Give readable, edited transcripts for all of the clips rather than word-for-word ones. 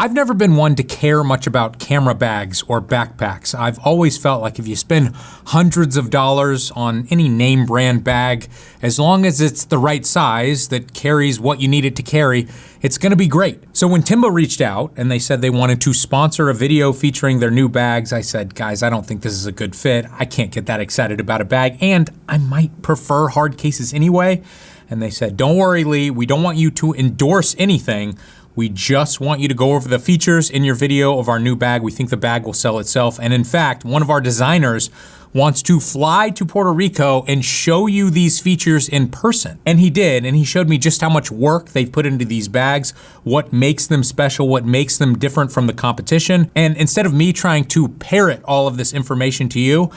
I've never been one to care much about camera bags or backpacks. I've always felt like if you spend hundreds of dollars on any name brand bag, as long as it's the right size that carries what you need it to carry, it's gonna be great. So when Tenba reached out and they said they wanted to sponsor a video featuring their new bags, I said, guys, I don't think this is a good fit. I can't get that excited about a bag, and I might prefer hard cases anyway. And they said, don't worry, Lee, we don't want you to endorse anything. We just want you to go over the features in your video of our new bag. We think the bag will sell itself. And in fact, one of our designers wants to fly to Puerto Rico and show you these features in person. And he did, and he showed me just how much work they've put into these bags, what makes them special, what makes them different from the competition. And instead of me trying to parrot all of this information to you,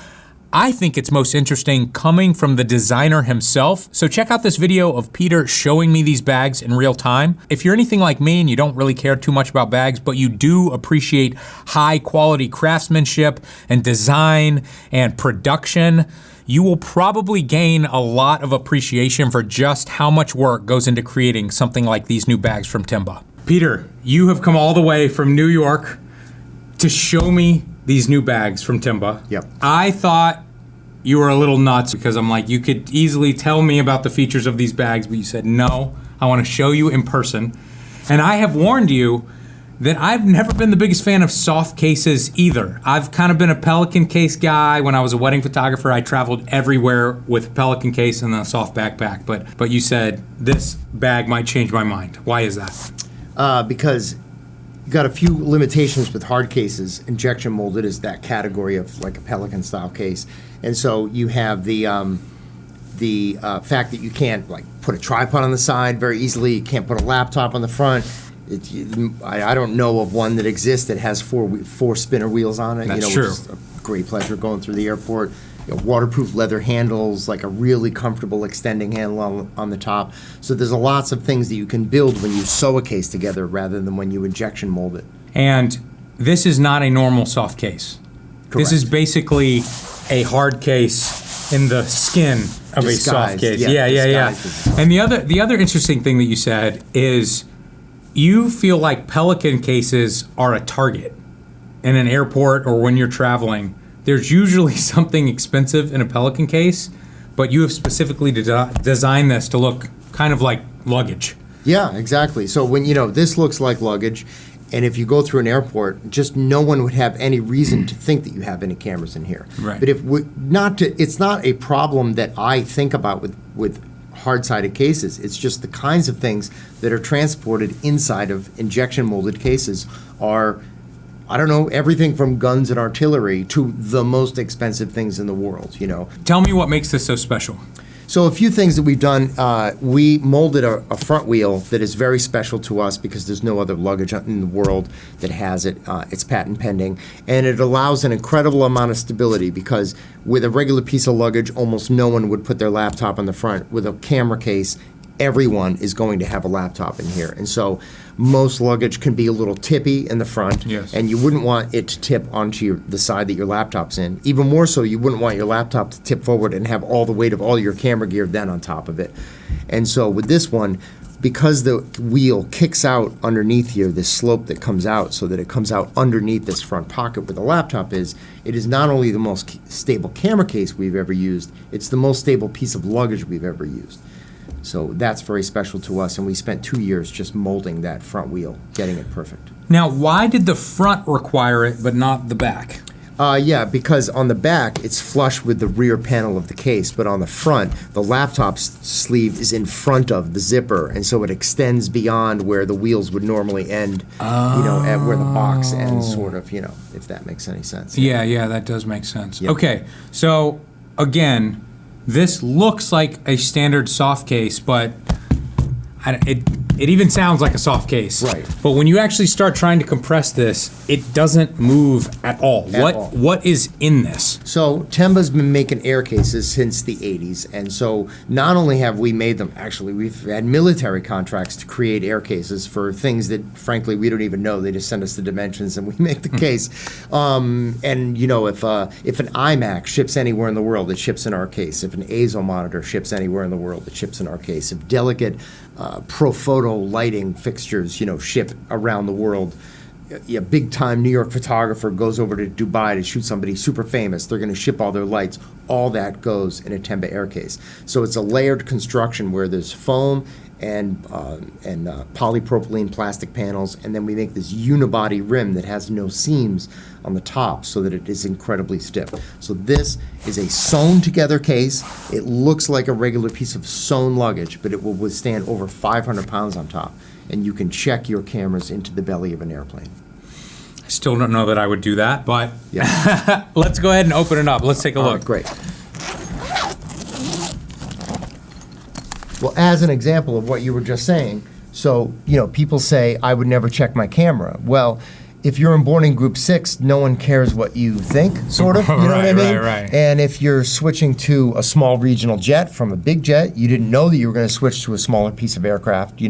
I think it's most interesting coming from the designer himself. So check out this video of Peter showing me these bags in real time. If you're anything like me and you don't really care too much about bags, but you do appreciate high quality craftsmanship and design and production, you will probably gain a lot of appreciation for just how much work goes into creating something like these new bags from Tenba. Peter, you have come all the way from New York to show me these new bags from Tenba. Yep. I thought you were a little nuts because I'm like, you could easily tell me about the features of these bags, but you said, no, I want to show you in person. And I have warned you that I've never been the biggest fan of soft cases either. I've kind of been a Pelican case guy. When I was a wedding photographer, I traveled everywhere with a Pelican case and a soft backpack, but you said this bag might change my mind. Why is that? Because you've got a few limitations with hard cases. Injection molded is that category of like a Pelican style case. And so you have the fact that you can't like put a tripod on the side very easily. You can't put a laptop on the front. I don't know of one that exists that has four spinner wheels on it. That's true. Which is a great pleasure going through the airport. Waterproof leather handles, like a really comfortable extending handle on the top. So there's lots of things that you can build when you sew a case together rather than when you injection mold it. And this is not a normal soft case. Correct. This is basically a hard case in the skin of a soft case. Yeah. And the other interesting thing that you said is you feel like Pelican cases are a target in an airport or when you're traveling. There's usually something expensive in a Pelican case, but you have specifically designed this to look kind of like luggage. Yeah, exactly. So when, this looks like luggage, and if you go through an airport, just no one would have any reason to think that you have any cameras in here. Right. But it's not a problem that I think about with hard-sided cases. It's just the kinds of things that are transported inside of injection molded cases are, I don't know, everything from guns and artillery to the most expensive things in the world, Tell me what makes this so special. So a few things that we've done, we molded a front wheel that is very special to us because there's no other luggage in the world that has it. It's patent pending. And it allows an incredible amount of stability because with a regular piece of luggage, almost no one would put their laptop on the front. With a camera case, everyone is going to have a laptop in here. And so most luggage can be a little tippy in the front, yes, and you wouldn't want it to tip onto the side that your laptop's in. Even more so, you wouldn't want your laptop to tip forward and have all the weight of all your camera gear then on top of it. And so with this one, because the wheel kicks out underneath here, this slope that comes out so that it comes out underneath this front pocket where the laptop is, it is not only the most stable camera case we've ever used, it's the most stable piece of luggage we've ever used. So that's very special to us, and we spent 2 years just molding that front wheel, getting it perfect. Now, why did the front require it but not the back? Because on the back, it's flush with the rear panel of the case, but on the front, the laptop's sleeve is in front of the zipper, and so it extends beyond where the wheels would normally end, at where the box ends, sort of, if that makes any sense. Yeah, that does make sense. Yep. Okay, so again, this looks like a standard soft case, but it even sounds like a soft case. Right. But when you actually start trying to compress this, it doesn't move at all. What is in this? So Tenba's been making air cases since the 80s, and so not only have we made them, actually we've had military contracts to create air cases for things that frankly we don't even know. They just send us the dimensions and we make the case. And if an iMac ships anywhere in the world, it ships in our case. If an ASO monitor ships anywhere in the world, it ships in our case. If delicate Profoto lighting fixtures, ship around the world, a big-time New York photographer goes over to Dubai to shoot somebody super famous. They're going to ship all their lights. All that goes in a Tenba air case. So it's a layered construction where there's foam and polypropylene plastic panels, and then we make this unibody rim that has no seams on the top so that it is incredibly stiff. So this is a sewn together case. It looks like a regular piece of sewn luggage, but it will withstand over 500 pounds on top, and you can check your cameras into the belly of an airplane. I still don't know that I would do that, but Yeah. let's go ahead and open it up. Let's take a All look. right, great. Well, as an example of what you were just saying, so, people say, I would never check my camera. Well, if you're in boarding group 6, no one cares what you think, sort of, you know what I mean? Right. And if you're switching to a small regional jet from a big jet, you didn't know that you were going to switch to a smaller piece of aircraft, you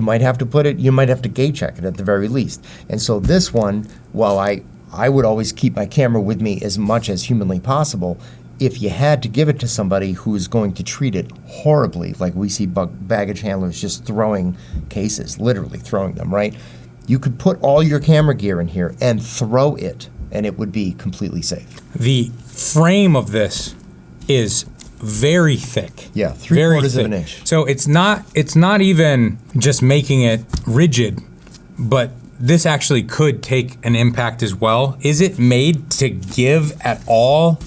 might have to you might have to gate check it at the very least. And so this one, while I would always keep my camera with me as much as humanly possible, if you had to give it to somebody who is going to treat it horribly, like we see baggage handlers just throwing cases, literally throwing them, right? You could put all your camera gear in here and throw it, and it would be completely safe. The frame of this is very thick. Yeah, Very 3/4 of thick. an inch. So it's not even just making it rigid, but this actually could take an impact as well. Is it made to give at all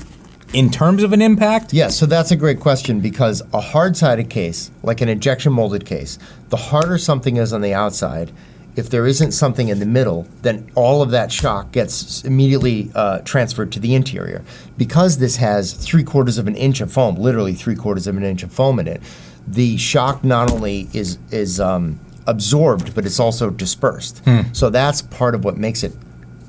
in terms of an impact? Yeah, so that's a great question, because a hard-sided case, like an injection molded case, the harder something is on the outside, if there isn't something in the middle, then all of that shock gets immediately transferred to the interior. Because this has 3/4 of an inch of foam, literally 3/4 of an inch of foam in it, the shock not only is absorbed, but it's also dispersed. So that's part of what makes it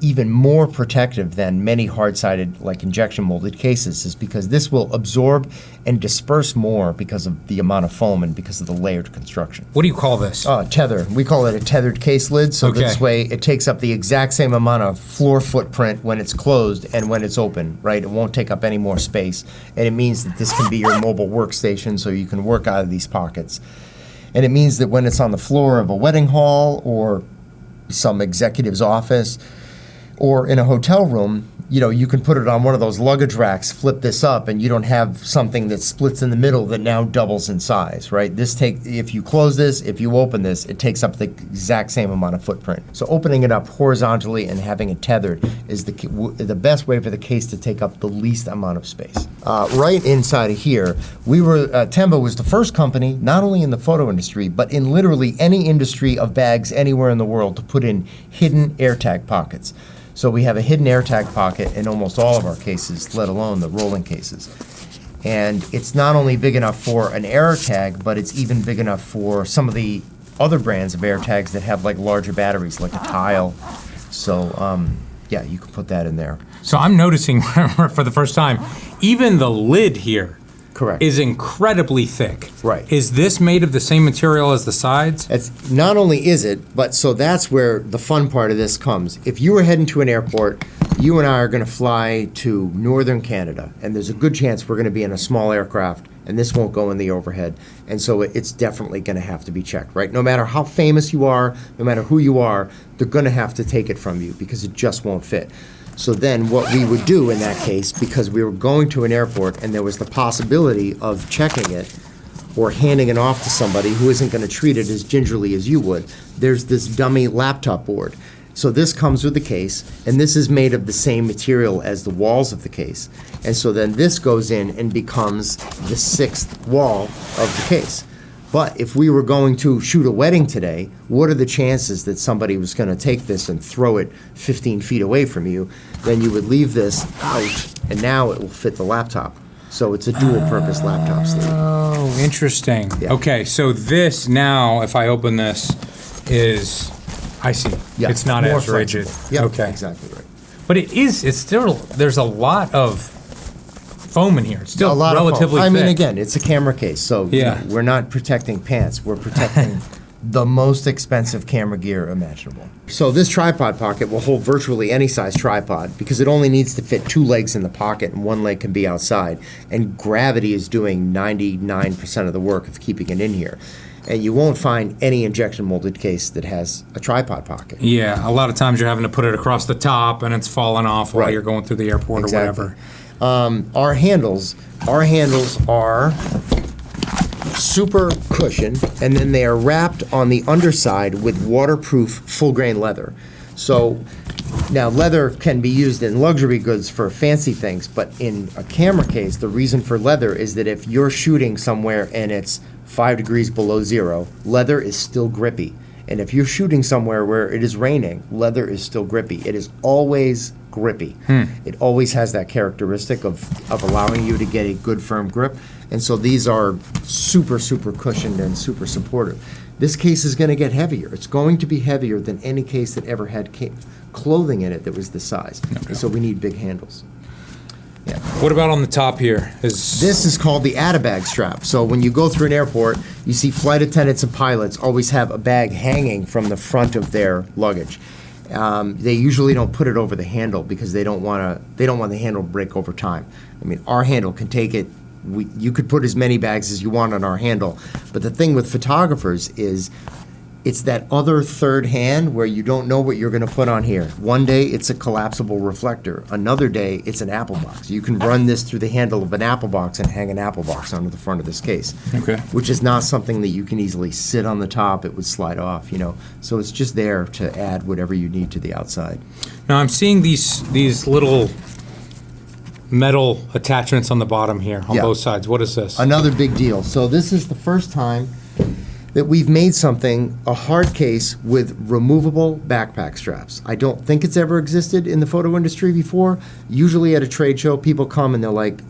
even more protective than many hard-sided, like injection molded cases, is because this will absorb and disperse more because of the amount of foam and because of the layered construction. What do you call this? Tether. We call it a tethered case lid, so Okay. this way it takes up the exact same amount of floor footprint when it's closed and when it's open, right? It won't take up any more space, and it means that this can be your mobile workstation, so you can work out of these pockets. And it means that when it's on the floor of a wedding hall or some executive's office, or in a hotel room, you can put it on one of those luggage racks, flip this up, and you don't have something that splits in the middle that now doubles in size, right? If you close this, if you open this, it takes up the exact same amount of footprint. So opening it up horizontally and having it tethered is the best way for the case to take up the least amount of space. Right inside of here, Tenba was the first company, not only in the photo industry, but in literally any industry of bags anywhere in the world, to put in hidden AirTag pockets. So we have a hidden AirTag pocket in almost all of our cases, let alone the rolling cases. And it's not only big enough for an AirTag, but it's even big enough for some of the other brands of AirTags that have like larger batteries, like a Tile. So yeah, you can put that in there. So I'm noticing for the first time, even the lid here Correct. is incredibly thick. Right. Is this made of the same material as the sides? It's not only is it, but so that's where the fun part of this comes. If you were heading to an airport, you and I are going to fly to northern Canada, and there's a good chance we're going to be in a small aircraft, and this won't go in the overhead. And so it's definitely going to have to be checked, right? No matter how famous you are, no matter who you are, they're going to have to take it from you because it just won't fit. So then what we would do in that case, because we were going to an airport and there was the possibility of checking it or handing it off to somebody who isn't going to treat it as gingerly as you would, there's this dummy laptop board. So this comes with the case, and this is made of the same material as the walls of the case. And so then this goes in and becomes the sixth wall of the case. But if we were going to shoot a wedding today, what are the chances that somebody was going to take this and throw it 15 feet away from you? Then you would leave this out, and now it will fit the laptop. So it's a dual-purpose laptop sleeve. Oh, interesting. Yeah. Okay, so this now, if I open this, is, I see. Yeah, It's not more as rigid. flexible. Yep, Okay. exactly right. But it's still, there's a lot of foam in here. It's still A lot relatively of foam. thick. I mean, again, it's a camera case, so Yeah. we're not protecting pants. We're protecting the most expensive camera gear imaginable. So this tripod pocket will hold virtually any size tripod because it only needs to fit 2 legs in the pocket and 1 leg can be outside. And gravity is doing 99% of the work of keeping it in here. And you won't find any injection molded case that has a tripod pocket. Yeah, a lot of times you're having to put it across the top and it's falling off while Right. you're going through the airport Exactly. or whatever. Our handles are super cushioned, and then they are wrapped on the underside with waterproof full grain leather. So now leather can be used in luxury goods for fancy things, but in a camera case, the reason for leather is that if you're shooting somewhere and it's 5 degrees below zero, leather is still grippy. And if you're shooting somewhere where it is raining, leather is still grippy. It is always grippy. It always has that characteristic of allowing you to get a good firm grip. And so these are super, super cushioned and super supportive. This case is going to get heavier. It's going to be heavier than any case that ever had clothing in it that was this size. And so we need big handles. Yeah. What about on the top here? This is called the add-a-bag strap. So when you go through an airport, you see flight attendants and pilots always have a bag hanging from the front of their luggage. They usually don't put it over the handle because they don't want the handle to break over time. I mean, our handle can take it. You could put as many bags as you want on our handle. But the thing with photographers is it's that other third hand where you don't know what you're going to put on here. One day it's a collapsible reflector. Another day it's an apple box. You can run this through the handle of an apple box and hang an apple box onto the front of this case. Okay. Which is not something that you can easily sit on the top. It would slide off, you know. So it's just there to add whatever you need to the outside. Now I'm seeing these little metal attachments on the bottom here on Yeah. both sides. What is this? Another big deal. So this is the first time that we've made something, a hard case with removable backpack straps. I don't think it's ever existed in the photo industry before. Usually at a trade show, people come and they're like,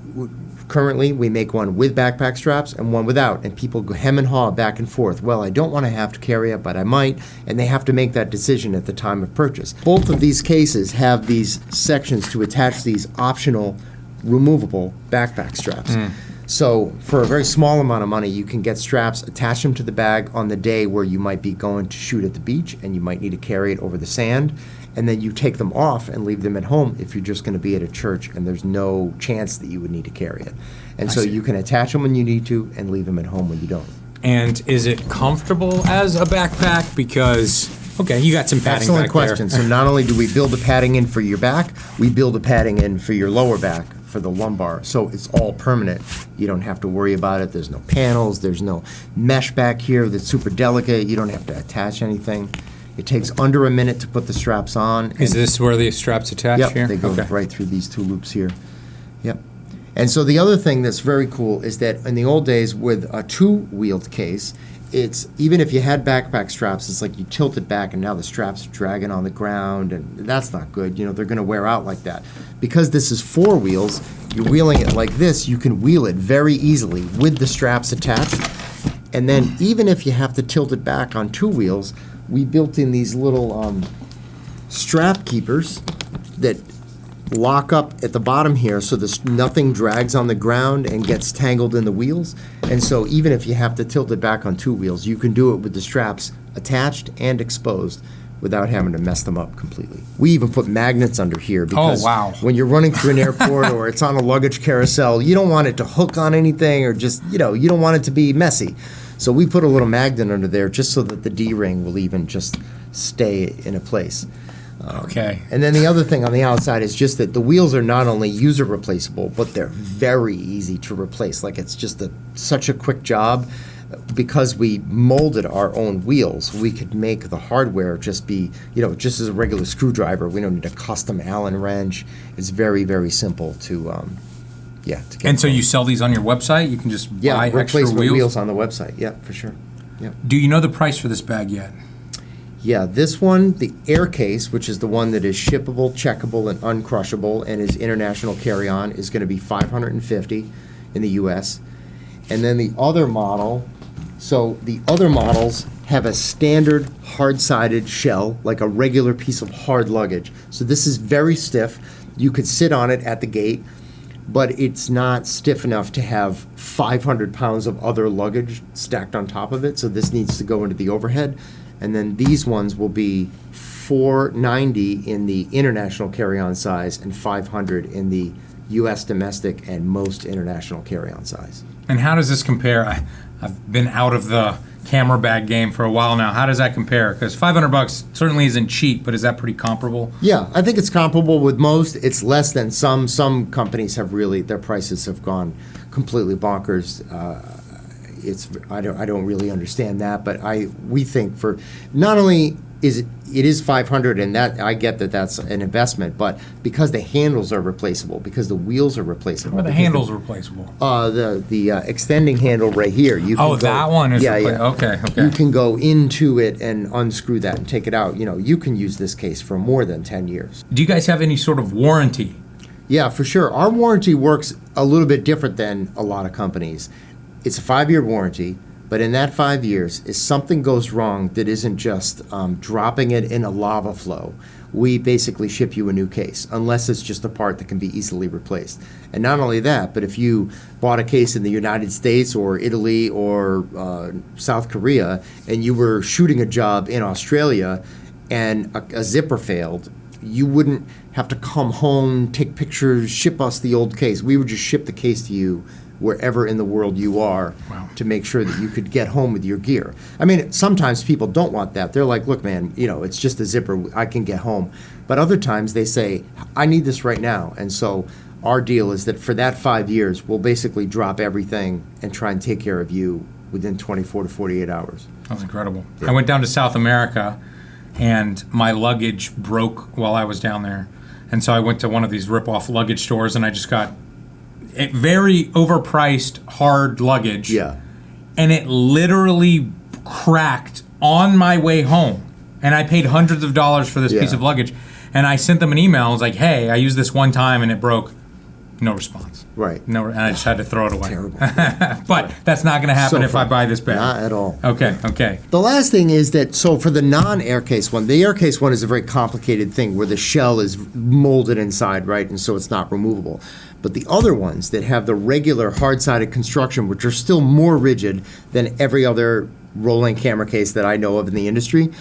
currently we make one with backpack straps and one without, and people go hem and haw back and forth. Well, I don't want to have to carry it, but I might, and they have to make that decision at the time of purchase. Both of these cases have these sections to attach these optional removable backpack straps. So for a very small amount of money, you can get straps, attach them to the bag on the day where you might be going to shoot at the beach and you might need to carry it over the sand, and then you take them off and leave them at home if you're just going to be at a church and there's no chance that you would need to carry it. And so you can attach them when you need to and leave them at home when you don't. And is it comfortable as a backpack? Because, okay, you got some padding Excellent back question. there. So not only do we build a padding in for your back, we build a padding in for your lower back, for the lumbar. So it's all permanent. You don't have to worry about it. There's no panels. There's no mesh back here that's super delicate. You don't have to attach anything. It takes under a minute to put the straps on. Is this where the straps attach Yep, here? they go Okay. right through these two loops here. Yep. And so the other thing that's very cool is that in the old days with a two-wheeled case, it's even if you had backpack straps, it's like you tilt it back and now the straps are dragging on the ground, and that's not good. You know, they're going to wear out like that. Because this is four wheels, you're wheeling it like this, you can wheel it very easily with the straps attached. And then even if you have to tilt it back on two wheels, we built in these little strap keepers that lock up at the bottom here so nothing drags on the ground and gets tangled in the wheels. And so even if you have to tilt it back on two wheels, you can do it with the straps attached and exposed without having to mess them up completely. We even put magnets under here because wow. when you're running through an airport or it's on a luggage carousel, you don't want it to hook on anything or just, you don't want it to be messy. So we put a little magnet under there just so that the D-ring will even just stay in a place. Okay. And then the other thing on the outside is just that the wheels are not only user replaceable, but they're very easy to replace. Like it's just such a quick job. Because we molded our own wheels, we could make the hardware just be, just as a regular screwdriver. We don't need a custom Allen wrench. It's very, very simple to get. And so you sell these on your website? You can just buy extra replacement wheels? on the website. Yeah, for sure. Yeah. Do you know the price for this bag yet? Yeah, this one, the Air Case, which is the one that is shippable, checkable, and uncrushable, and is international carry-on, is going to be $550 in the U.S. And then the other model, so the other models have a standard hard-sided shell, like a regular piece of hard luggage. So this is very stiff. You could sit on it at the gate, but it's not stiff enough to have 500 pounds of other luggage stacked on top of it. So this needs to go into the overhead. And then these ones will be $490 in the international carry-on size and $500 in the U.S. domestic and most international carry-on size. And how does this compare? I've been out of the camera bag game for a while now. How does that compare? Because $500 certainly isn't cheap, but is that pretty comparable? Yeah, I think it's comparable with most. It's less than some. Some companies have really, their prices have gone completely bonkers. I don't really understand that, but we think for not only it is 500, and that I get that that's an investment, but because the handles are replaceable, because the wheels are replaceable. Are the handles replaceable? The extending handle right here. You can that one is okay. You can go into it and unscrew that and take it out. You can use this case for more than 10 years. Do you guys have any sort of warranty? Yeah, for sure. Our warranty works a little bit different than a lot of companies. It's a 5-year warranty. But in that 5 years, if something goes wrong that isn't just dropping it in a lava flow, we basically ship you a new case, unless it's just a part that can be easily replaced. And not only that, but if you bought a case in the United States or Italy or South Korea, and you were shooting a job in Australia and a zipper failed, you wouldn't have to come home, take pictures, ship us the old case. We would just ship the case to you wherever in the world you are. Wow. To make sure that you could get home with your gear. I mean, sometimes people don't want that. They're like, look, man, it's just a zipper. I can get home. But other times they say, I need this right now. And so our deal is that for that 5 years, we'll basically drop everything and try and take care of you within 24 to 48 hours. That's incredible. Yeah. I went down to South America, and my luggage broke while I was down there. And so I went to one of these rip-off luggage stores, and I just got very overpriced hard luggage. Yeah. And it literally cracked on my way home. And I paid hundreds of dollars for this piece of luggage. And I sent them an email. I was like, hey, I used this one time and it broke. No response. Right. No, and I just had to throw it away. Terrible. But that's not going to happen if I buy this bag. Not at all. Okay. The last thing is that, so for the non-air case one, the air case one is a very complicated thing where the shell is molded inside, right? And so it's not removable. But the other ones that have the regular hard-sided construction, which are still more rigid than every other rolling camera case that I know of in the industry,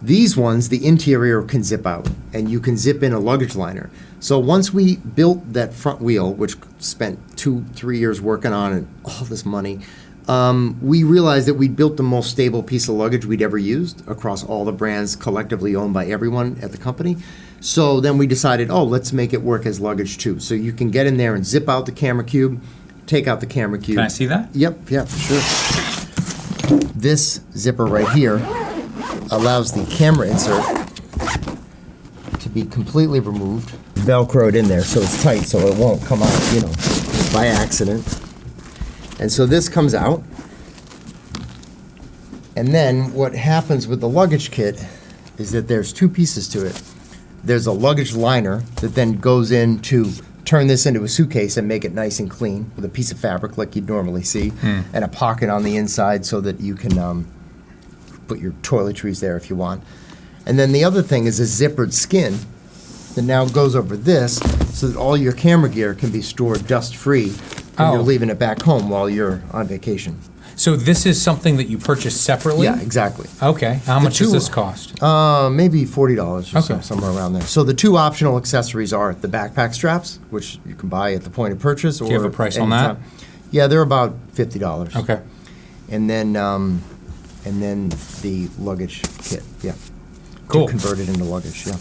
these ones, the interior can zip out, and you can zip in a luggage liner. So once we built that front wheel, which spent 2-3 years working on and all this money, we realized that we'd built the most stable piece of luggage we'd ever used across all the brands collectively owned by everyone at the company. So then we decided, let's make it work as luggage too. So you can get in there and zip out the camera cube, take out the camera cube. Can I see that? Yep, sure. This zipper right here allows the camera insert to be completely removed. Velcroed in there so it's tight so it won't come out, by accident. And so this comes out. And then what happens with the luggage kit is that there's 2 pieces to it. There's a luggage liner that then goes in to turn this into a suitcase and make it nice and clean with a piece of fabric like you'd normally see, and a pocket on the inside so that you can put your toiletries there if you want. And then the other thing is a zippered skin that now goes over this so that all your camera gear can be stored dust-free when you're leaving it back home while you're on vacation. So this is something that you purchase separately? Yeah, exactly. Okay. How much does this cost? Maybe $40 or so, Okay. somewhere around there. So the 2 optional accessories are the backpack straps, which you can buy at the point of purchase. Do you have a price on that? Yeah, they're about $50. Okay. And then the luggage kit. Yeah. Cool. To convert it into luggage. Yeah.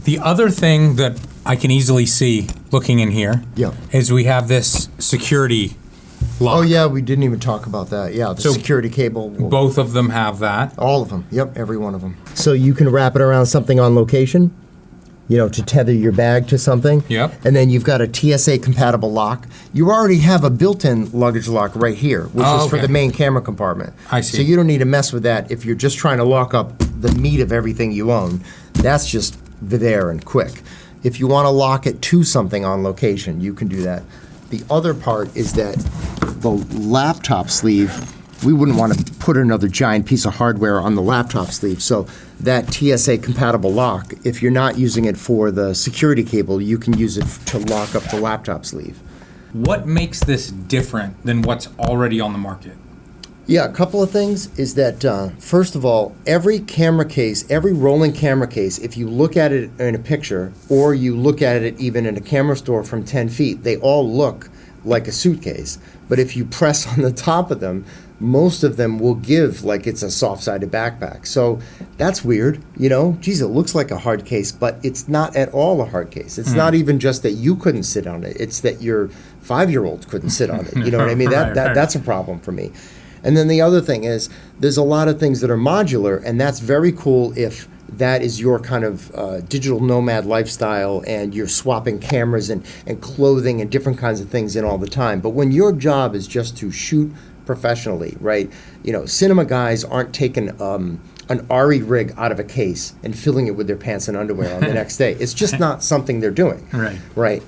The other thing that I can easily see looking in here is we have this security lock. Oh yeah, we didn't even talk about that. Yeah, the security cable. Both of them have that. All of them. Yep, every one of them. So you can wrap it around something on location, to tether your bag to something. Yep. And then you've got a TSA compatible lock. You already have a built-in luggage lock right here, which is for the main camera compartment. I see. So you don't need to mess with that if you're just trying to lock up the meat of everything you own. That's just there and quick. If you want to lock it to something on location, you can do that. The other part is that the laptop sleeve, we wouldn't want to put another giant piece of hardware on the laptop sleeve. So that TSA compatible lock, if you're not using it for the security cable, you can use it to lock up the laptop sleeve. What makes this different than what's already on the market? Yeah, a couple of things is that, first of all, every camera case, every rolling camera case, if you look at it in a picture or you look at it even in a camera store from 10 feet, they all look like a suitcase. But if you press on the top of them, most of them will give like it's a soft-sided backpack. So that's weird, you know? Geez, it looks like a hard case, but it's not at all a hard case. It's not even just that you couldn't sit on it. It's that your 5-year-old couldn't sit on it. You know what I mean? That's a problem for me. And then the other thing is there's a lot of things that are modular, and that's very cool if that is your kind of digital nomad lifestyle and you're swapping cameras and clothing and different kinds of things in all the time. But when your job is just to shoot professionally, right? You know, cinema guys aren't taking an RE rig out of a case and filling it with their pants and underwear on the next day. It's just not something they're doing. Right. Right.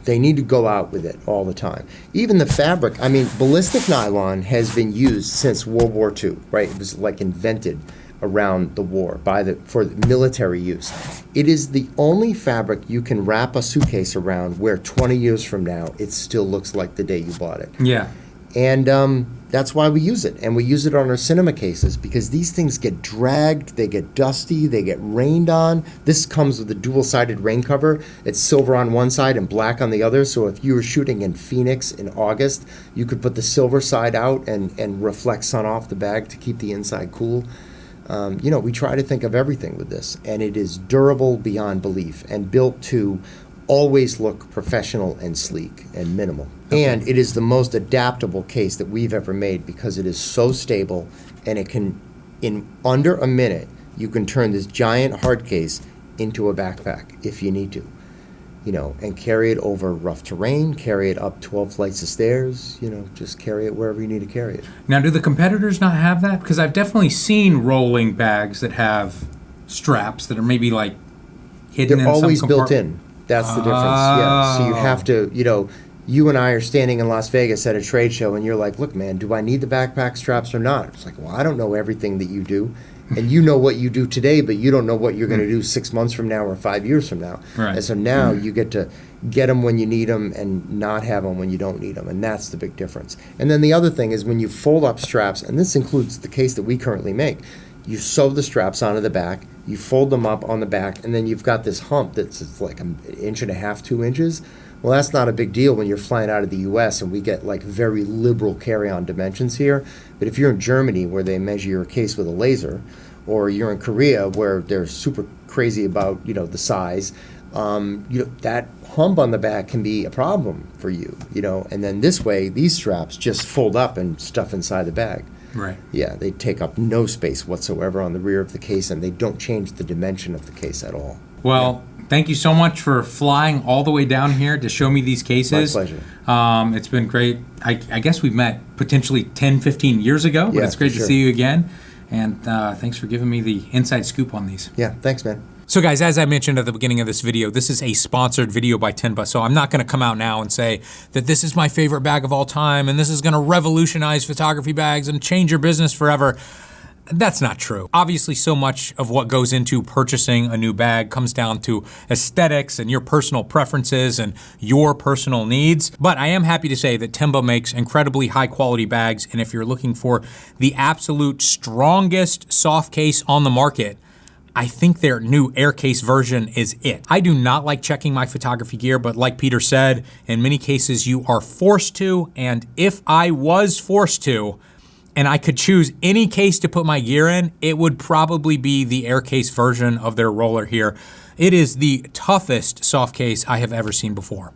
They need to go out with it all the time. Even the fabric, I mean, ballistic nylon has been used since World War II, right? It was like invented around the war for military use. It is the only fabric you can wrap a suitcase around where 20 years from now it still looks like the day you bought it. Yeah. And that's why we use it. And we use it on our cinema cases because these things get dragged, they get dusty, they get rained on. This comes with a dual-sided rain cover. It's silver on one side and black on the other. So if you were shooting in Phoenix in August, you could put the silver side out and reflect sun off the bag to keep the inside cool. You know, we try to think of everything with this, and it is durable beyond belief and built to always look professional and sleek and minimal. Okay. And it is the most adaptable case that we've ever made because it is so stable, and it can, in under a minute, you can turn this giant hard case into a backpack if you need to. You know, and carry it over rough terrain, carry it up 12 flights of stairs, you know, just carry it wherever you need to carry it. Now, do the competitors not have that? Because I've definitely seen rolling bags that have straps that are maybe like hidden in some They're always built compartment. in. That's the difference. Yeah. So you have to, you know, you and I are standing in Las Vegas at a trade show and you're like, look, man, do I need the backpack straps or not? It's like, well, I don't know everything that you do. And you know what you do today, but you don't know what you're going to do 6 months from now or 5 years from now. Right. And so now you get to get them when you need them and not have them when you don't need them. And that's the big difference. And then the other thing is when you fold up straps, and this includes the case that we currently make, you sew the straps onto the back, you fold them up on the back, and then you've got this hump that's like an 1.5 inches, 2 inches. Well, that's not a big deal when you're flying out of the U.S. and we get like very liberal carry-on dimensions here. But if you're in Germany where they measure your case with a laser, or you're in Korea where they're super crazy about, you know, the size, you know, that hump on the back can be a problem for you, you know. And then this way, these straps just fold up and stuff inside the bag. Right. Yeah, they take up no space whatsoever on the rear of the case, and they don't change the dimension of the case at all. Well, thank you so much for flying all the way down here to show me these cases. My pleasure. It's been great. I guess we've met potentially 10, 15 years ago, but Yeah, it's great for to sure. see you again. And thanks for giving me the inside scoop on these. Yeah, thanks, man. So guys, as I mentioned at the beginning of this video, this is a sponsored video by Tenba, so I'm not gonna come out now and say that this is my favorite bag of all time and this is gonna revolutionize photography bags and change your business forever. That's not true. Obviously, so much of what goes into purchasing a new bag comes down to aesthetics and your personal preferences and your personal needs. But I am happy to say that Tenba makes incredibly high quality bags, and if you're looking for the absolute strongest soft case on the market, I think their new air case version is it. I do not like checking my photography gear, but like Peter said, in many cases you are forced to, and if I was forced to, and I could choose any case to put my gear in, it would probably be the air case version of their roller here. It is the toughest soft case I have ever seen before.